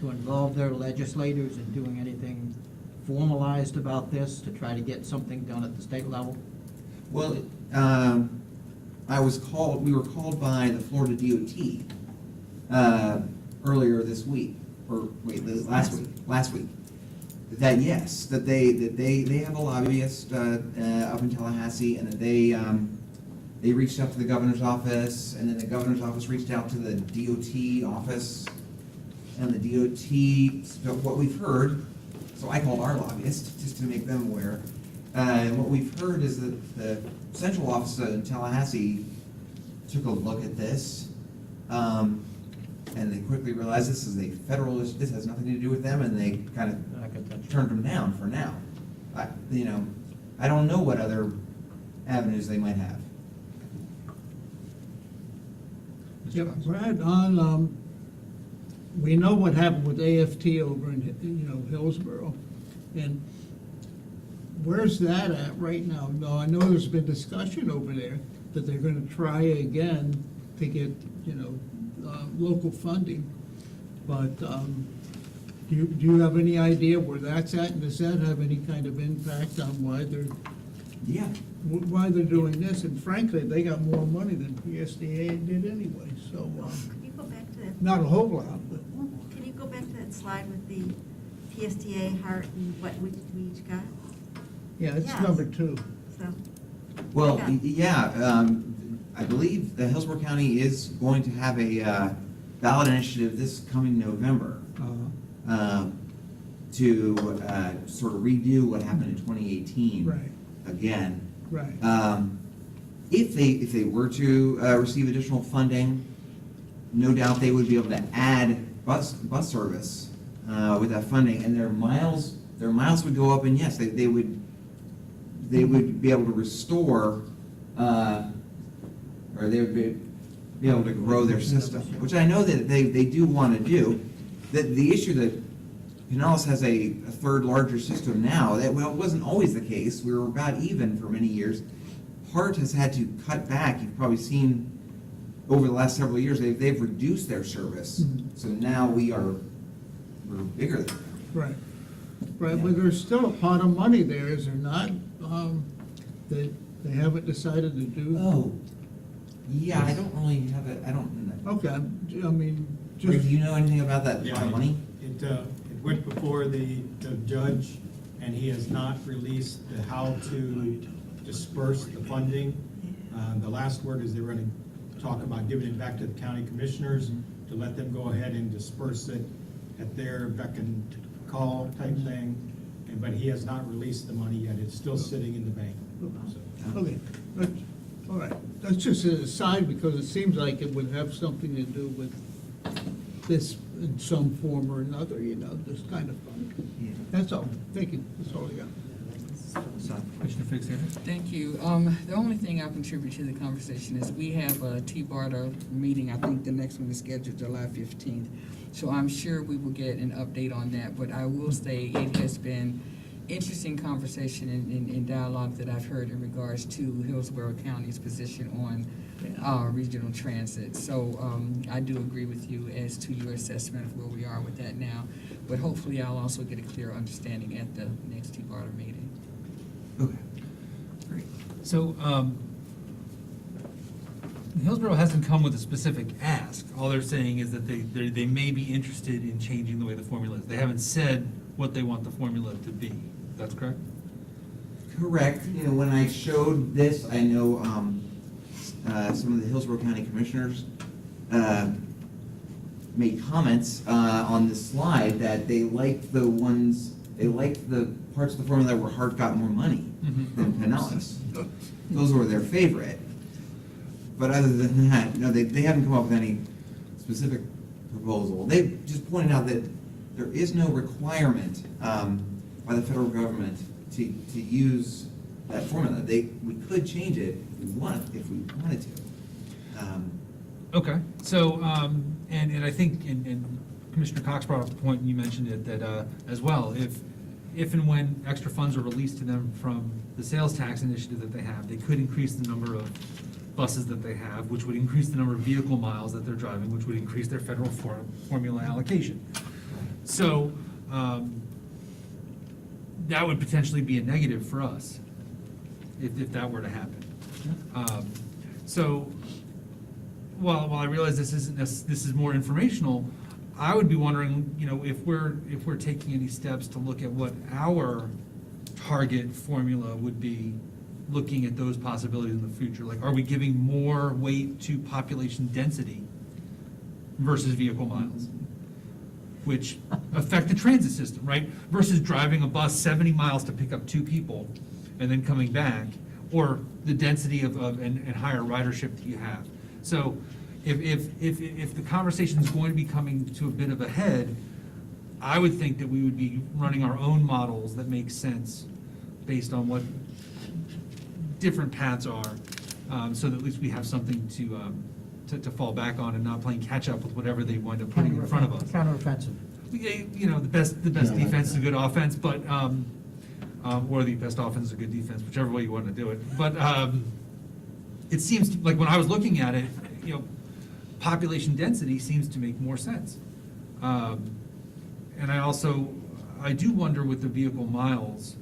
Speaker 4: to involve their legislators in doing anything formalized about this to try to get something done at the state level?
Speaker 8: Well, we were called by the Florida DOT earlier this week, or wait, last week. That yes, that they have a lobbyist up in Tallahassee, and that they reached out to the governor's office, and then the governor's office reached out to the DOT office, and the DOT, so what we've heard, so I called our lobbyist just to make them aware. And what we've heard is that the central office in Tallahassee took a look at this, and they quickly realized this is a federal issue, this has nothing to do with them, and they kind of turned them down for now. I don't know what other avenues they might have.
Speaker 3: Yep, Brad, we know what happened with AFT over in, Hillsborough, and where's that at right now? No, I know there's been discussion over there that they're gonna try again to get, local funding, but, do you have any idea where that's at, and does that have any kind of impact on why they're doing this? And frankly, they got more money than PSDA did anyway, so,
Speaker 9: Can you go back to that?
Speaker 3: not a whole lot, but.
Speaker 9: Can you go back to that slide with the PSTA, Hart, and what we each got?
Speaker 3: Yeah, it's
Speaker 9: Yes.
Speaker 3: number 2.
Speaker 9: So,
Speaker 8: Well,
Speaker 9: Okay.
Speaker 8: yeah, I believe the Hillsborough County is going to have a ballot initiative this coming November to sort of redo what happened in 2018
Speaker 3: Right.
Speaker 8: again.
Speaker 3: Right.
Speaker 8: If they were to receive additional funding, no doubt they would be able to add bus service with that funding, and their miles would go up, and yes, they would be able to restore, or they would be able to grow their system, which I know that they do want to do. The issue that Pinellas has a third larger system now, it wasn't always the case. We were about even for many years. Hart has had to cut back. You've probably seen over the last several years, they've reduced their service.
Speaker 3: Mhm.
Speaker 8: So now we're bigger than them.
Speaker 3: Right, right, but there's still a pot of money there, is there not? They haven't decided to do?
Speaker 8: Oh, yeah, I don't really have it, I don't,
Speaker 3: Okay, I mean,
Speaker 8: Ray,
Speaker 3: just,
Speaker 8: do you know anything about that
Speaker 11: Yeah,
Speaker 8: pot of money?
Speaker 11: It went before the judge, and he has not released how to disperse the funding. The last word is they were gonna talk about giving it back to the county commissioners to let them go ahead and disperse it at their beck and call type thing. But he has not released the money yet. It's still sitting in the bank. So,
Speaker 3: okay, all right. That's just an aside, because it seems like it would have something to do with this in some form or another, this kind of fund.
Speaker 8: Yeah.
Speaker 3: That's all, thank you, that's all I got.
Speaker 1: Commissioner Fix-Air?
Speaker 2: Thank you. The only thing I'll contribute to the conversation is we have a T-BARTA meeting. I think the next one is scheduled July 15th. So I'm sure we will get an update on that, but I will say it has been interesting conversation and dialogue that I've heard in regards to Hillsborough County's position on regional transit. So I do agree with you as to your assessment of where we are with that now, but hopefully I'll also get a clear understanding at the next T-BARTA meeting.
Speaker 8: Okay, great.
Speaker 1: So, Hillsborough hasn't come with a specific ask. All they're saying is that they may be interested in changing the way the formula is. They haven't said what they want the formula to be. That's correct?
Speaker 8: Correct. When I showed this, I know some of the Hillsborough County commissioners made comments on this slide that they liked the parts of the formula where Hart got more money than Pinellas. Those were their favorite. But other than that, no, they haven't come up with any specific proposal. They just pointed out that there is no requirement by the federal government to use that formula. We could change it if we wanted to.
Speaker 1: Okay, so, and I think, and Commissioner Cox brought up the point, and you mentioned it, that as well, if and when extra funds are released to them from the sales tax initiative that they have, they could increase the number of buses that they have, which would increase the number of vehicle miles that they're driving, which would increase their federal formula allocation. So, that would potentially be a negative for us, if that were to happen. So, while I realize this is more informational, I would be wondering, if we're taking any steps to look at what our target formula would be, looking at those possibilities in the future. Like, are we giving more weight to population density versus vehicle miles, which affect the transit system, right? Versus driving a bus 70 miles to pick up 2 people and then coming back, or the density and higher ridership that you have. So if the conversation is going to be coming to a bit of a head, I would think that we would be running our own models that make sense based on what different paths are, so that at least we have something to fall back on and not playing catch up with whatever they wind up putting in front of us.
Speaker 4: Counteroffensive.
Speaker 1: The best defense is a good offense, but or the best offense is a good defense, whichever way you want to do it. But it seems like when I was looking at it, population density seems to make more sense. And I do wonder with the vehicle miles,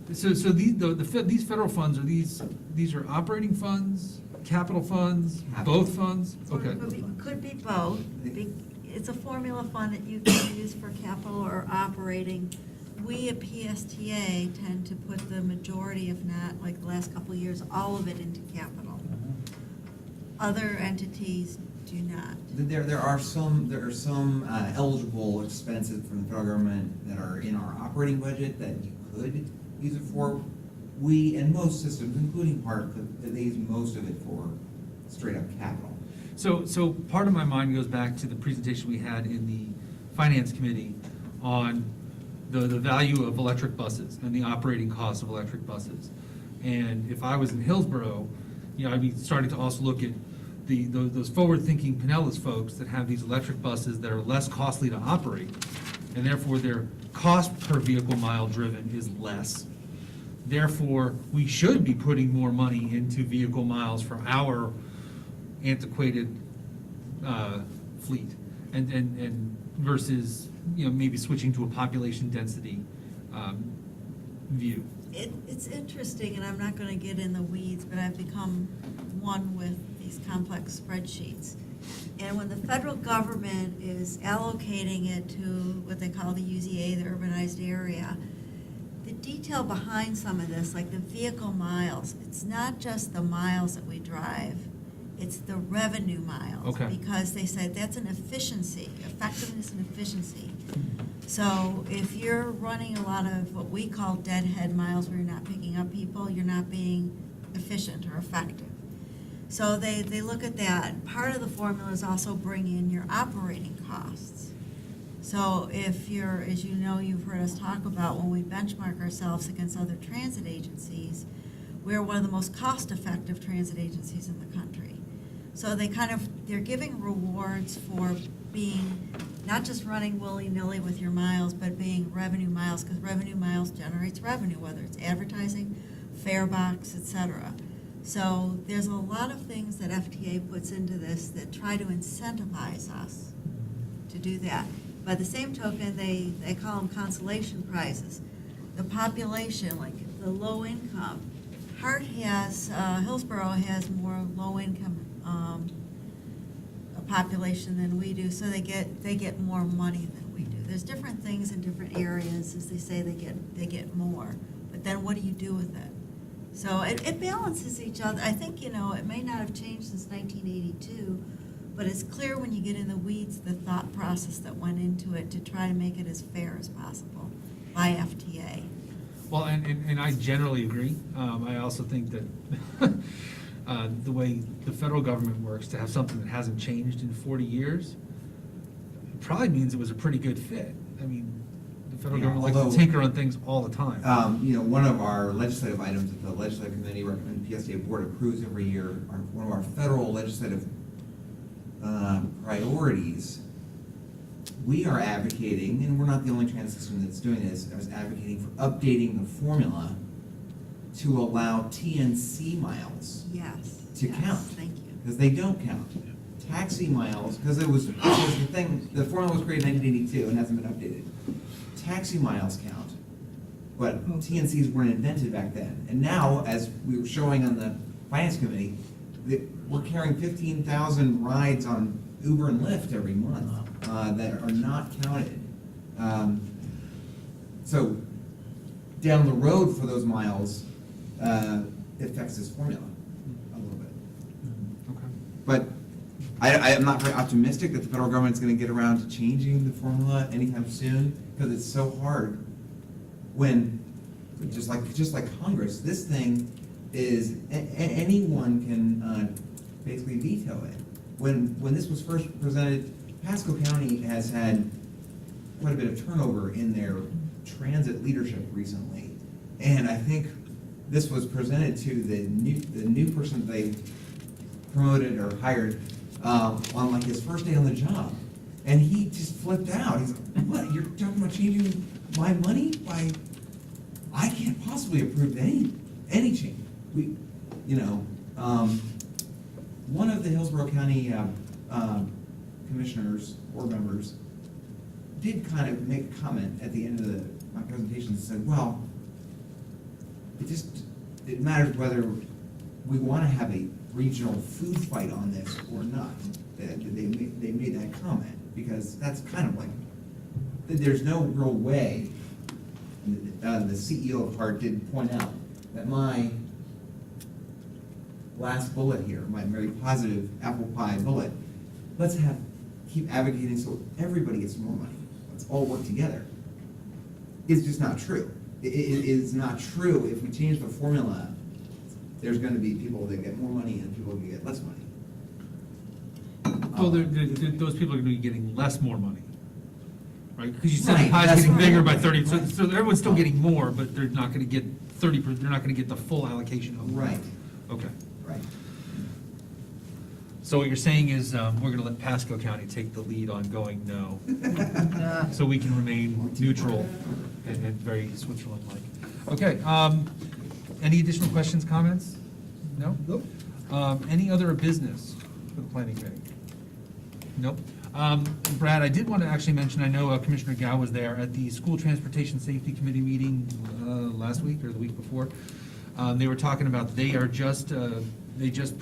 Speaker 1: these federal funds, these are operating funds, capital funds, both funds? Okay.
Speaker 9: Could be both. It's a formula fund that you can use for capital or operating. We at PSTA tend to put the majority, if not like the last couple of years, all of it into capital. Other entities do not.
Speaker 8: There are some eligible expenses from the federal government that are in our operating budget that you could use it for. We, and most systems, including PARC, they use most of it for straight up capital.
Speaker 1: So part of my mind goes back to the presentation we had in the Finance Committee on the value of electric buses and the operating costs of electric buses. And if I was in Hillsborough, I'd be starting to also look at those forward-thinking Pinellas folks that have these electric buses that are less costly to operate, and therefore their cost per vehicle mile driven is less. Therefore, we should be putting more money into vehicle miles for our antiquated fleet, and versus maybe switching to a population density view.
Speaker 9: It's interesting, and I'm not going to get in the weeds, but I've become one with these complex spreadsheets. And when the federal government is allocating it to what they call the UZA, the urbanized area, the detail behind some of this, like the vehicle miles, it's not just the miles that we drive, it's the revenue miles.
Speaker 1: Okay.
Speaker 9: Because they said that's an efficiency, effectiveness and efficiency. So if you're running a lot of what we call deadhead miles where you're not picking up people, you're not being efficient or effective. So they look at that. Part of the formula is also bring in your operating costs. So if you're, as you know, you've heard us talk about when we benchmark ourselves against other transit agencies, we're one of the most cost-effective transit agencies in the country. So they're giving rewards for being, not just running willy-nilly with your miles, but being revenue miles, because revenue miles generates revenue, whether it's advertising, fare box, etc. So there's a lot of things that FTA puts into this that try to incentivize us to do that. By the same token, they call them consolation prizes. The population, like the low income, Hillsborough has more low income population than we do, so they get more money than we do. There's different things in different areas, as they say they get more, but then what do you do with it? So it balances each other. I think, it may not have changed since 1982, but it's clear when you get in the weeds the thought process that went into it to try to make it as fair as possible by FTA.
Speaker 1: Well, and I generally agree. I also think that the way the federal government works, to have something that hasn't changed in 40 years, probably means it was a pretty good fit. I mean, the federal government likes to tinker on things all the time.
Speaker 8: One of our legislative items that the legislative committee recommends PSTA board approves every year, one of our federal legislative priorities, we are advocating, and we're not the only transit system that's doing this, is advocating for updating the formula to allow TNC miles
Speaker 9: Yes.
Speaker 8: to
Speaker 9: yes,
Speaker 8: count.
Speaker 9: Thank you.
Speaker 8: Because they don't count. taxi miles, because it was the thing, the formula was created in 1982 and hasn't been updated. Taxi miles count, but TNCs weren't invented back then. And now, as we were showing on the finance committee, we're carrying 15,000 rides on Uber and Lyft every month that are not counted. So down the road for those miles, it affects this formula a little bit.
Speaker 1: Okay.
Speaker 8: But I am not very optimistic that the federal government's gonna get around to changing the formula anytime soon, because it's so hard when, just like Congress, this thing is, anyone can basically veto it. When this was first presented, Pasco County has had quite a bit of turnover in their transit leadership recently. And I think this was presented to the new person they promoted or hired on like his first day on the job. And he just flipped out. He's like, what, you're talking about changing my money? I can't possibly approve any change. One of the Hillsborough County commissioners, board members, did kind of make a comment at the end of my presentation and said, well, it matters whether we want to have a regional food fight on this or not. They made that comment, because that's kind of like, there's no real way. The CEO of HART did point out that my last bullet here, my very positive apple pie bullet, keep advocating so everybody gets more money. Let's all work together. It's just not true. It is not true. If we change the formula, there's going to be people that get more money and people that get less money.
Speaker 1: Well, those people are gonna be getting more money, right? Because you said the
Speaker 8: Right,
Speaker 1: pie's
Speaker 8: that's
Speaker 1: getting
Speaker 8: right.
Speaker 1: bigger by 30, so everyone's still getting more, but they're not gonna get 30, they're not gonna get the full allocation of.
Speaker 8: Right.
Speaker 1: Okay.
Speaker 8: Right.
Speaker 1: So what you're saying is, we're gonna let Pasco County take the lead on going no, so we can remain neutral and very Switzerland-like. Okay, any additional questions, comments? No?
Speaker 3: Nope.
Speaker 1: Any other business for the planning committee? Nope. Brad, I did want to actually mention, I know Commissioner Gao was there at the School Transportation Safety Committee meeting last week or the week before. They were talking about, they just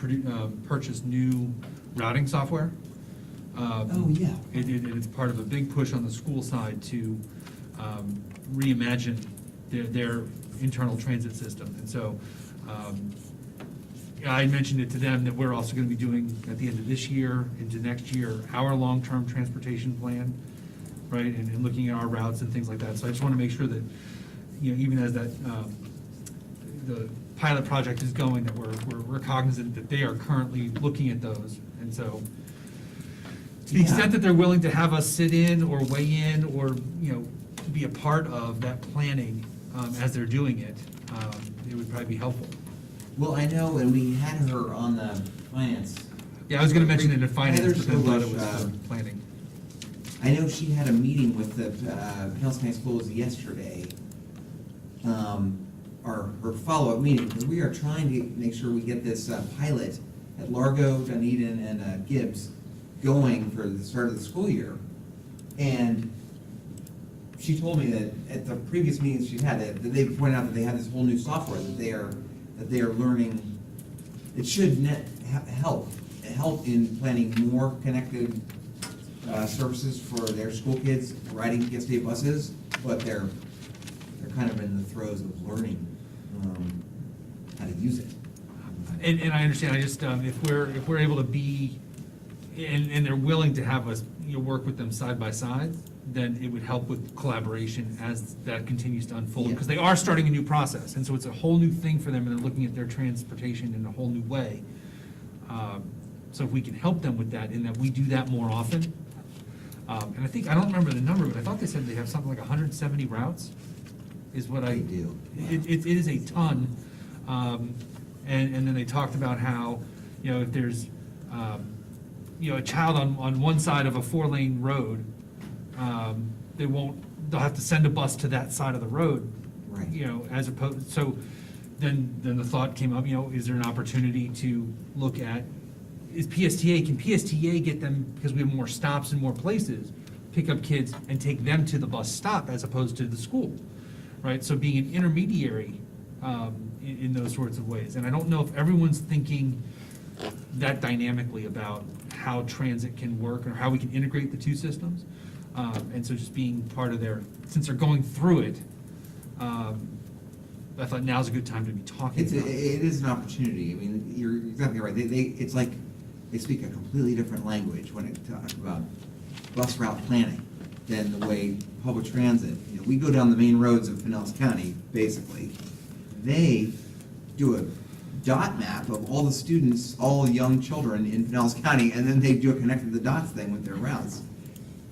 Speaker 1: purchased new routing software.
Speaker 8: Oh, yeah.
Speaker 1: It's part of a big push on the school side to reimagine their internal transit system. And so I mentioned it to them that we're also going to be doing, at the end of this year into next year, our long-term transportation plan, right? And looking at our routes and things like that. So I just want to make sure that, even as that, the pilot project is going, that we're cognizant that they are currently looking at those. And so, to the extent that they're willing to have us sit in or weigh in or, be a part of that planning as they're doing it, it would probably be helpful.
Speaker 8: Well, I know, and we had her on the finance.
Speaker 1: Yeah, I was gonna mention it in finance,
Speaker 8: Heather
Speaker 1: but then thought it was
Speaker 8: Stolish,
Speaker 1: for planning.
Speaker 8: I know she had a meeting with the Pinellas County Schools yesterday, or her follow-up meeting, because we are trying to make sure we get this pilot at Largo, Dunedin, and Gibbs going for the start of the school year. And she told me that at the previous meetings she's had, that they pointed out that they have this whole new software that they are learning. It should help in planning more connected services for their school kids riding PSTA buses, but they're kind of in the throes of learning how to use it.
Speaker 1: And I understand, I just, if we're able to be, and they're willing to have us, work with them side by side, then it would help with collaboration as that continues to unfold,
Speaker 8: Yeah.
Speaker 1: because they are starting a new process, and so it's a whole new thing for them, and they're looking at their transportation in a whole new way. So if we can help them with that, in that we do that more often, and I don't remember the number, but I thought they said they have something like 170 routes, is what
Speaker 8: They do.
Speaker 1: It is a ton, and then they talked about how, if there's, a child on one side of a 4-lane road, they'll have to send a bus to that side of the road.
Speaker 8: Right.
Speaker 1: As opposed, so then the thought came up, is there an opportunity to look at is PSTA, can PSTA get them, because we have more stops and more places, pick up kids and take them to the bus stop as opposed to the school, right? So being an intermediary in those sorts of ways. And I don't know if everyone's thinking that dynamically about how transit can work or how we can integrate the two systems. And so just being part of since they're going through it, I thought now's a good time to be talking
Speaker 8: It
Speaker 1: about it.
Speaker 8: is an opportunity. I mean, you're exactly right. It's like they speak a completely different language when it talks about bus route planning than the way public transit. You know, we go down the main roads of Pinellas County, basically. They do a dot map of all the students, all young children in Pinellas County, and then they do a connecting the dots thing with their routes.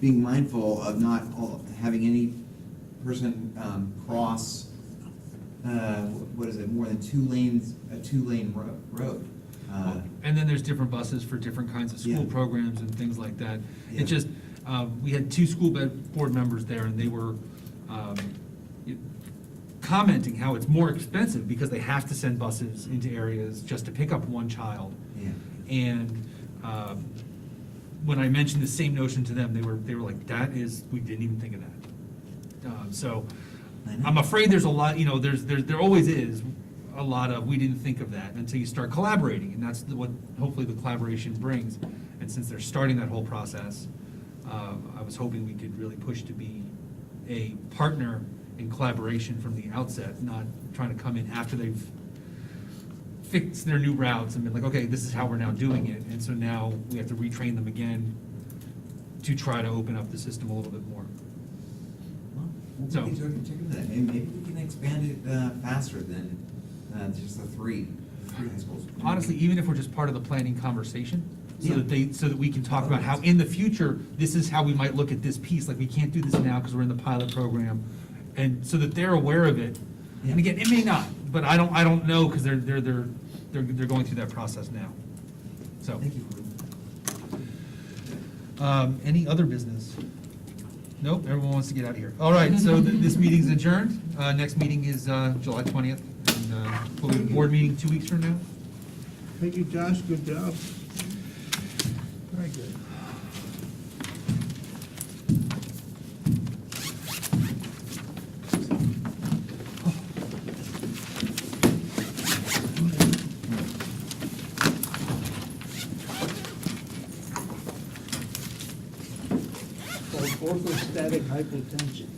Speaker 8: Being mindful of not having any person cross, what is it, more than 2 lanes, a 2-lane road.
Speaker 1: And then there's different buses for different kinds of school
Speaker 8: Yeah. programs
Speaker 1: programs and things like that.
Speaker 8: Yeah.
Speaker 1: It just, we had 2 school board members there, and they were commenting how it's more expensive because they have to send buses into areas just to pick up one child.
Speaker 8: Yeah.
Speaker 1: And when I mentioned the same notion to them, they were like, we didn't even think of that. So
Speaker 8: I know.
Speaker 1: I'm afraid there's a lot, there always is a lot of, we didn't think of that until you start collaborating, and that's what hopefully the collaboration brings. And since they're starting that whole process, I was hoping we could really push to be a partner in collaboration from the outset, not trying to come in after they've fixed their new routes and been like, okay, this is how we're now doing it. And so now we have to retrain them again to try to open up the system a little bit more.
Speaker 8: Well,
Speaker 1: So-
Speaker 8: we can check into that. Maybe we can expand it faster than just the three high schools.
Speaker 1: Honestly, even if we're just part of the planning conversation, so
Speaker 8: Yeah.
Speaker 1: so that we can talk about how in the future, this is how we might look at this piece, like we can't do this now because we're in the pilot program. And so that they're aware of it.
Speaker 8: Yeah.
Speaker 1: And again, it may not, but I don't know, because they're going through that process now. So,
Speaker 8: Thank you.
Speaker 1: any other business? Nope, everyone wants to get out of here. All right, so this meeting's adjourned. Next meeting is July 20th. And we'll have a board meeting 2 weeks from now.
Speaker 3: Thank you, Josh, good job. Very good. Called orthostatic hypotension.